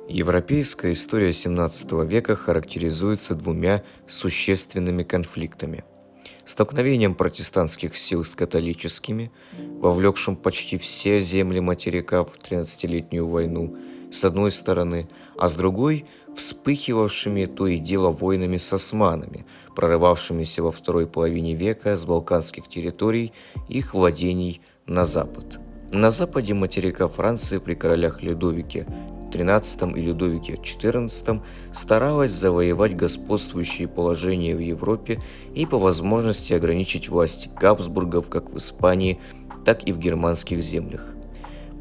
Европейская история XVII века характеризуется двумя существенными конфликтами. Столкновением протестантских сил с католическими, вовлекшим почти все земли материка в 13-летнюю войну, с одной стороны, а с другой – вспыхивавшими то и дело войнами с османами, прорывавшимися во второй половине века с балканских территорий и их владений на запад. На западе материка Франции при королях Людовике XIII и Людовике XIV старалась завоевать господствующее положение в Европе и по возможности ограничить власть Габсбургов как в Испании, так и в германских землях.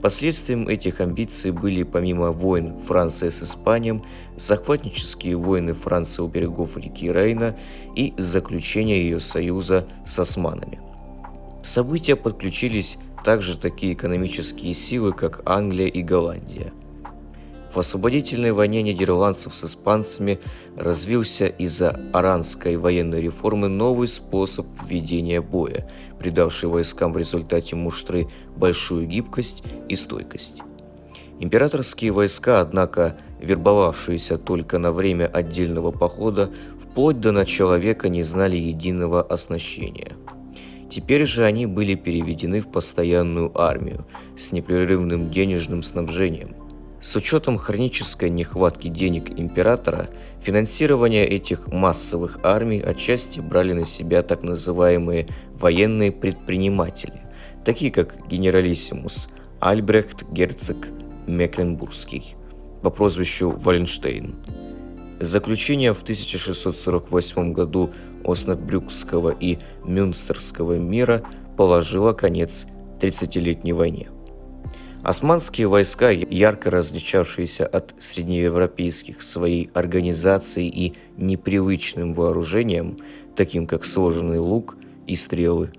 Последствием этих амбиций были, помимо войн Франции с Испанией, захватнические войны Франции у берегов реки Рейна и заключение ее союза с османами. В события подключились также такие экономические силы, как Англия и Голландия. В освободительной войне нидерландцев с испанцами развился из-за Оранской военной реформы новый способ ведения боя, придавший войскам в результате муштры большую гибкость и стойкость. Императорские войска, однако, вербовавшиеся только на время отдельного похода, вплоть до начала века не знали единого оснащения. Теперь же они были переведены в постоянную армию с непрерывным денежным снабжением. С учетом хронической нехватки денег императора, финансирование этих массовых армий отчасти брали на себя так называемые военные предприниматели, такие как генералиссимус Альбрехт герцог Мекленбургский по прозвищу Валенштейн. Заключение в 1648 году Оснабрюкского и Мюнстерского мира положило конец 30-летней войне. Османские войска, ярко различавшиеся от среднеевропейских своей организацией и непривычным вооружением, таким как сложенный лук и стрелы,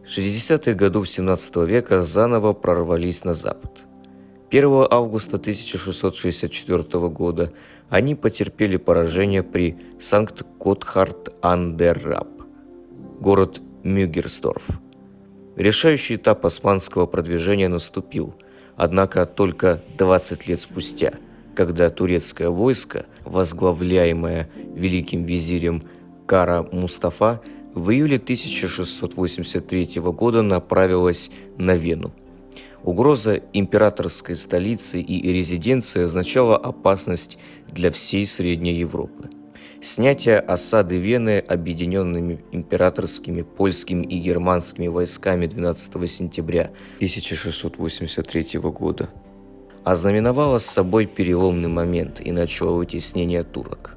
в 60-х годов XVII века заново прорвались на запад. 1 августа 1664 года они потерпели поражение при Санкт-Готхард-ан-дер-Рап, город Мюггерсдорф. Решающий этап османского продвижения наступил, однако только 20 лет спустя, когда турецкое войско, возглавляемое великим визирем Кара Мустафа, в июле 1683 года направилось на Вену. Угроза императорской столицы и резиденции означала опасность для всей Средней Европы. Снятие осады Вены объединенными императорскими, польскими и германскими войсками 12 сентября 1683 года ознаменовало собой переломный момент и начало вытеснения турок.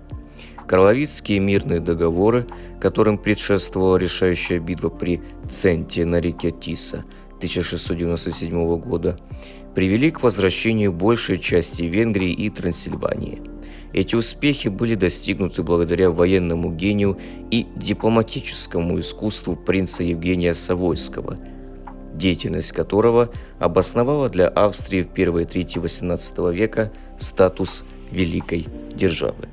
Карловицкие мирные договоры, которым предшествовала решающая битва при Центе на реке Тиса 1697 года, привели к возвращению большей части Венгрии и Трансильвании. Эти успехи были достигнуты благодаря военному гению и дипломатическому искусству принца Евгения Савойского, деятельность которого обосновала для Австрии в первой трети XVIII века статус великой державы.